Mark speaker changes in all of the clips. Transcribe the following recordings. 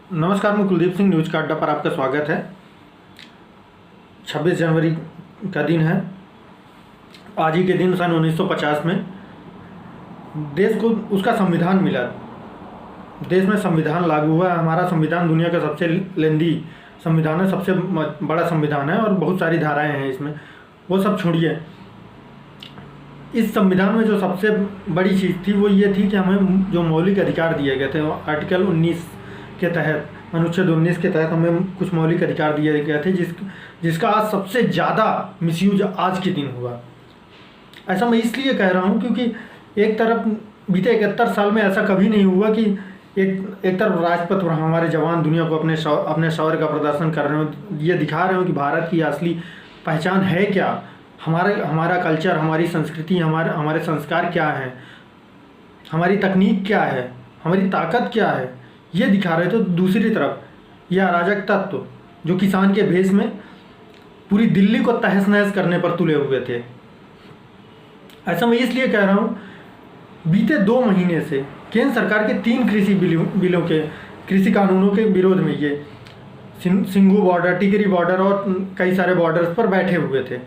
Speaker 1: नमस्कार, मैं कुलदीप सिंह न्यूज़ का अड्डा पर आपका स्वागत है। 26 जनवरी का दिन है। आज ही के दिन सन 1950 में देश को उसका संविधान मिला। देश में संविधान लागू हुआ। हमारा संविधान दुनिया का सबसे लेंदी संविधान है, सबसे बड़ा संविधान है और बहुत सारी धाराएं हैं इसमें। वो सब छोड़िए, इस संविधान में जो सबसे बड़ी चीज़ थी वो ये थी कि हमें जो मौलिक अधिकार दिए गए थे, आर्टिकल 19 के तहत, अनुच्छेद 19 के तहत हमें कुछ मौलिक अधिकार दिए गए थे जिसका आज सबसे ज़्यादा मिसयूज आज के दिन हुआ। ऐसा मैं इसलिए कह रहा हूँ क्योंकि एक तरफ बीते 71 साल में ऐसा कभी नहीं हुआ कि एक तरफ राजपथ पर हमारे जवान दुनिया को अपने शौर्य का प्रदर्शन कर रहे हो, ये दिखा रहे हो कि भारत की असली पहचान है क्या, हमारा कल्चर, हमारी संस्कृति, हमारे संस्कार क्या हैं, हमारी तकनीक क्या है, हमारी ताकत क्या है, ये दिखा रहे थे। तो दूसरी तरफ यह अराजक तत्व जो किसान के भेष में पूरी दिल्ली को तहस नहस करने पर तुले हुए थे। ऐसा मैं इसलिए कह रहा हूँ, बीते 2 महीने से केंद्र सरकार के 3 कृषि बिलों के, कृषि कानूनों के विरोध में ये सिंघू बॉर्डर, टिकरी बॉर्डर और कई सारे बॉर्डर्स पर बैठे हुए थे।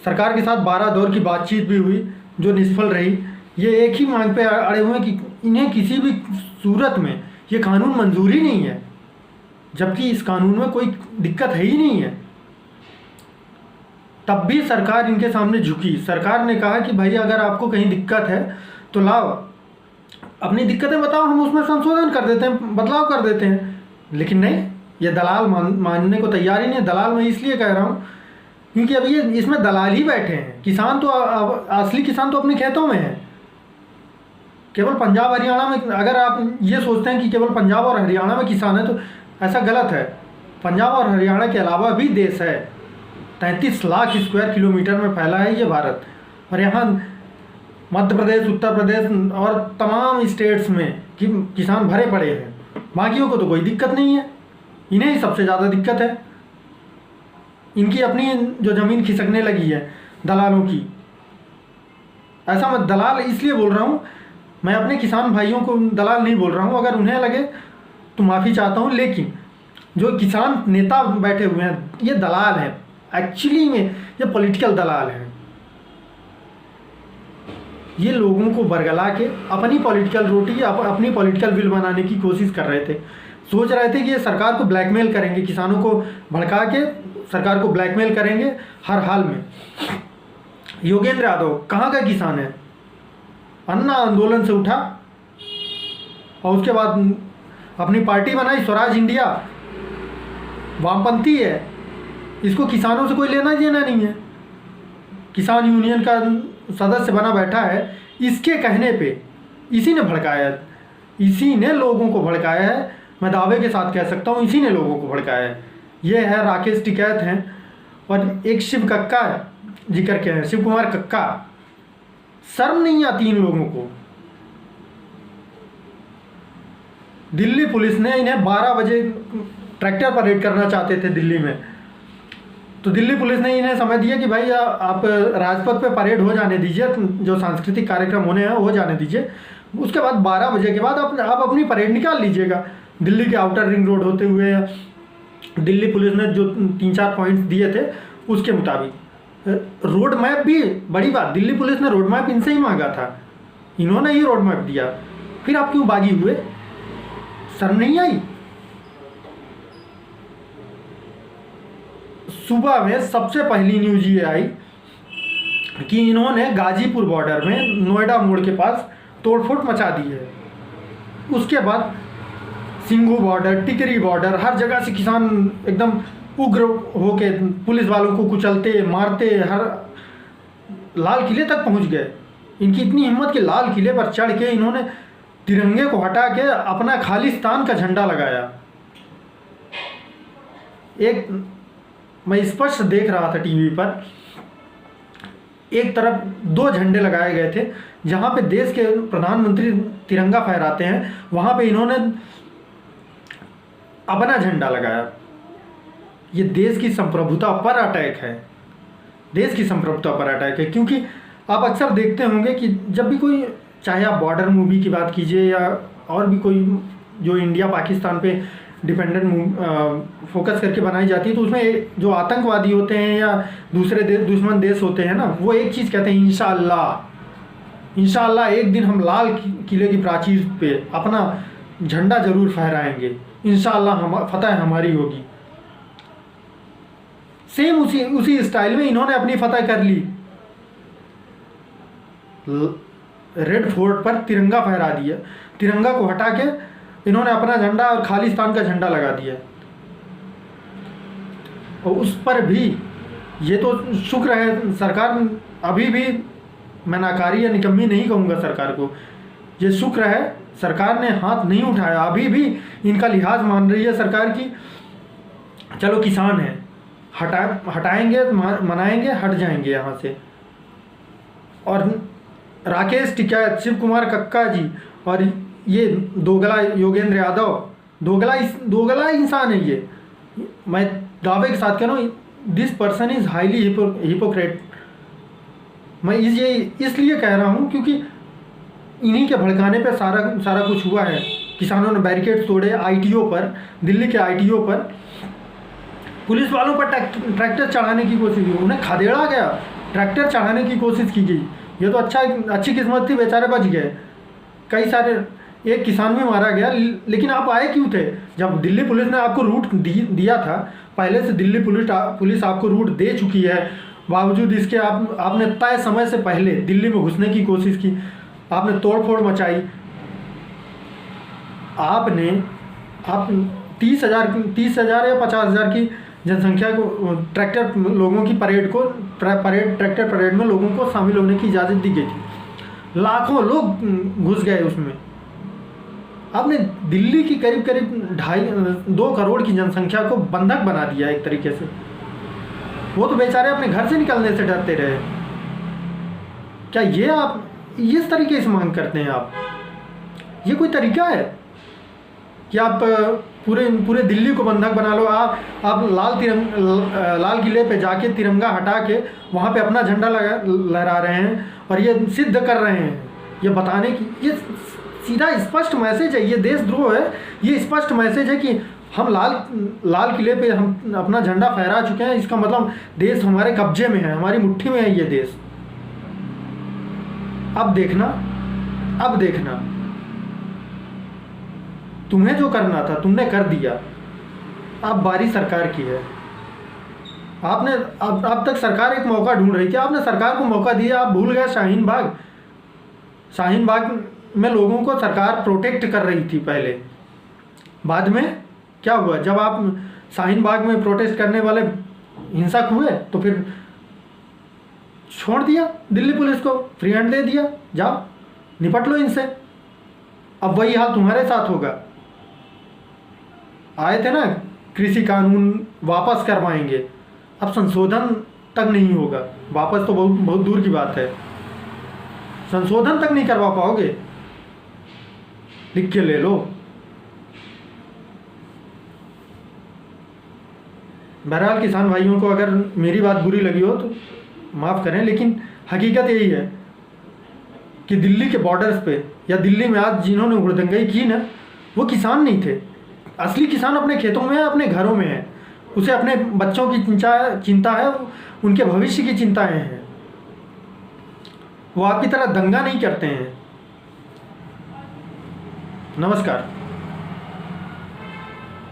Speaker 1: सरकार के साथ 12 दौर की बातचीत भी हुई जो निष्फल रही। ये एक ही मांग पे अड़े हुए हैं कि इन्हें किसी भी सूरत में ये कानून मंजूर ही नहीं है, जबकि इस कानून में कोई दिक्कत है ही नहीं है। तब भी सरकार इनके सामने झुकी। सरकार ने कहा कि भाई अगर आपको कहीं दिक्कत है तो लाओ, अपनी दिक्कतें बताओ, हम उसमें संशोधन कर देते हैं, बदलाव कर देते हैं। लेकिन नहीं, ये दलाल मानने को तैयार ही नहीं। दलाल मैं इसलिए कह रहा हूँ क्योंकि अब ये इसमें दलाल ही बैठे हैं। किसान तो असली किसान तो अपने खेतों में है। केवल पंजाब हरियाणा में, अगर आप ये सोचते हैं कि केवल पंजाब और हरियाणा में किसान है तो ऐसा गलत है। पंजाब और हरियाणा के अलावा भी देश है। 33 लाख स्क्वायर किलोमीटर में फैला है ये भारत, और यहाँ मध्य प्रदेश, उत्तर प्रदेश और तमाम स्टेट्स में किसान भरे पड़े हैं। बाकियों को तो कोई दिक्कत नहीं है, इन्हें ही सबसे ज़्यादा दिक्कत है। इनकी अपनी जो ज़मीन खिसकने लगी है दलालों की। ऐसा मैं दलाल इसलिए बोल रहा हूँ, मैं अपने किसान भाइयों को दलाल नहीं बोल रहा हूँ। अगर उन्हें लगे तो माफ़ी चाहता हूँ, लेकिन जो किसान नेता बैठे हुए हैं ये दलाल हैं। एक्चुअली में ये पॉलिटिकल दलाल हैं। ये लोगों को बरगला के अपनी पॉलिटिकल रोटी, अपनी पॉलिटिकल बिल बनाने की कोशिश कर रहे थे। सोच रहे थे कि ये सरकार को ब्लैकमेल करेंगे, किसानों को भड़का के सरकार को ब्लैकमेल करेंगे हर हाल में। योगेंद्र यादव कहाँ का किसान है? अन्ना आंदोलन से उठा और उसके बाद अपनी पार्टी बनाई स्वराज इंडिया, वामपंथी है। इसको किसानों से कोई लेना देना नहीं है। किसान यूनियन का सदस्य बना बैठा है। इसके कहने पे इसी ने भड़काया, इसी ने लोगों को भड़काया है। मैं दावे के साथ कह सकता हूँ इसी ने लोगों को भड़काया है। ये है राकेश टिकैत हैं और एक शिव कक्का जिक्र के हैं, शिव कुमार कक्का। शर्म नहीं आती इन लोगों को। दिल्ली पुलिस ने इन्हें 12 बजे ट्रैक्टर परेड करना चाहते थे दिल्ली में, तो दिल्ली पुलिस ने इन्हें समय दिया कि भाई आप राजपथ पे परेड हो जाने दीजिए, जो सांस्कृतिक कार्यक्रम होने हैं हो जाने दीजिए। उसके बाद 12 बजे के बाद आप अपनी परेड निकाल लीजिएगा। दिल्ली के आउटर रिंग रोड होते हुए दिल्ली पुलिस ने जो 3-4 पॉइंट्स दिए थे उसके मुताबिक रोड मैप भी, बड़ी बात, दिल्ली पुलिस ने रोड मैप इनसे ही मांगा था, इन्होंने ही रोड मैप दिया। फिर आप क्यों बागी हुए? शर्म नहीं आई? सुबह में सबसे पहली न्यूज ये आई कि इन्होंने गाजीपुर बॉर्डर में नोएडा मोड़ के पास तोड़फोड़ मचा दी है। उसके बाद सिंघू बॉर्डर, टिकरी बॉर्डर, हर जगह से किसान एकदम उग्र होके पुलिस वालों को कुचलते, मारते, हर लाल किले तक पहुंच गए। इनकी इतनी हिम्मत कि लाल किले पर चढ़ के इन्होंने तिरंगे को हटा के अपना खालिस्तान का झंडा लगाया। एक मैं स्पष्ट देख रहा था टीवी पर, एक तरफ 2 झंडे लगाए गए थे। जहां पे देश के प्रधानमंत्री तिरंगा फहराते हैं, वहां पे इन्होंने अपना झंडा लगाया। ये देश की संप्रभुता पर अटैक है, देश की संप्रभुता पर अटैक है। क्योंकि आप अक्सर देखते होंगे कि जब भी कोई, चाहे आप बॉर्डर मूवी की बात कीजिए या और भी कोई जो इंडिया पाकिस्तान पे डिपेंडेंट फोकस करके बनाई जाती है, तो उसमें जो आतंकवादी होते हैं या दूसरे दुश्मन देश होते हैं ना, वो एक चीज़ कहते हैं, इंशाअल्लाह, इंशाअल्लाह एक दिन हम लाल किले की प्राचीर पे अपना झंडा जरूर फहराएंगे, इंशाअल्लाह फतह हमारी होगी। सेम उसी स्टाइल में इन्होंने अपनी फतह कर ली। रेड फोर्ट पर तिरंगा फहरा दिया, तिरंगा को हटा के इन्होंने अपना झंडा और खालिस्तान का झंडा लगा दिया। और उस पर भी ये तो शुक्र है सरकार, अभी भी मैं नाकारी या निकम्मी नहीं कहूँगा सरकार को, ये शुक्र है सरकार ने हाथ नहीं उठाया, अभी भी इनका लिहाज मान रही है सरकार की। चलो किसान है, हटाएंगे, मनाएंगे, हट जाएंगे यहाँ से। और राकेश टिकैत, शिव कुमार कक्का जी और ये दोगला योगेंद्र यादव, दोगला इंसान है ये। मैं दावे के साथ कह रहा हूँ, this person is highly hypocrite. मैं ये इसलिए कह रहा हूँ क्योंकि इन्हीं के भड़काने पे सारा कुछ हुआ है। किसानों ने बैरिकेड तोड़े आईटीओ पर, दिल्ली के आईटीओ पर, पुलिस वालों पर ट्रैक्टर चढ़ाने की कोशिश की, उन्हें खदेड़ा गया, ट्रैक्टर चढ़ाने की कोशिश की गई। ये तो अच्छी किस्मत थी, बेचारे बच गए। कई सारे, एक किसान भी मारा गया। लेकिन आप आए क्यों थे? जब दिल्ली पुलिस ने आपको रूट दिया था, पहले से दिल्ली पुलिस आपको रूट दे चुकी है, बावजूद इसके आपने तय समय से पहले दिल्ली में घुसने की कोशिश की, आपने तोड़फोड़ मचाई। आप 30,000 या 50,000 की जनसंख्या को लोगों की ट्रैक्टर परेड में लोगों को शामिल होने की इजाज़त दी गई थी। लाखों लोग घुस गए उसमें। आपने दिल्ली की करीब 2 करोड़ की जनसंख्या को बंधक बना दिया एक तरीके से। वो तो बेचारे अपने घर से निकलने से डरते रहे। क्या ये आप इस तरीके से मांग करते हैं? आप ये कोई तरीका है कि आप पूरे दिल्ली को बंधक बना लो? आप लाल किले पे जाके तिरंगा हटा के वहाँ पे अपना झंडा लहरा रहे हैं और ये सिद्ध कर रहे हैं, ये बताने की, ये सीधा स्पष्ट मैसेज है, ये देशद्रोह है। ये स्पष्ट मैसेज है कि हम लाल किले पे हम अपना झंडा फहरा चुके हैं। इसका मतलब देश हमारे कब्जे में है, हमारी मुट्ठी में है ये देश। अब देखना तुम्हें जो करना था तुमने कर दिया। अब बारी सरकार की है। आपने अब तक सरकार एक मौका ढूंढ रही थी, आपने सरकार को मौका दिया। आप भूल गए शाहीन बाग में लोगों को सरकार प्रोटेक्ट कर रही थी पहले। बाद में क्या हुआ? जब आप शाहीन बाग में प्रोटेस्ट करने वाले हिंसक हुए तो फिर छोड़ दिया दिल्ली पुलिस को, फ्री हैंड दे दिया, जाओ निपट लो इनसे। अब वही हाल तुम्हारे साथ होगा। आए थे ना कृषि कानून वापस करवाएंगे, अब संशोधन तक नहीं होगा। वापस तो बहुत दूर की बात है, संशोधन तक नहीं करवा पाओगे। लिख के ले लो। बहरहाल किसान भाइयों को अगर मेरी बात बुरी लगी हो तो माफ़ करें, लेकिन हकीकत यही है कि दिल्ली के बॉर्डर्स पे या दिल्ली में आज जिन्होंने हुड़दंगई की ना, वो किसान नहीं थे। असली किसान अपने खेतों में है, अपने घरों में है। उसे अपने बच्चों की चिंता है, उनके भविष्य की चिंताएं हैं। वो आपकी तरह दंगा नहीं करते हैं। नमस्कार।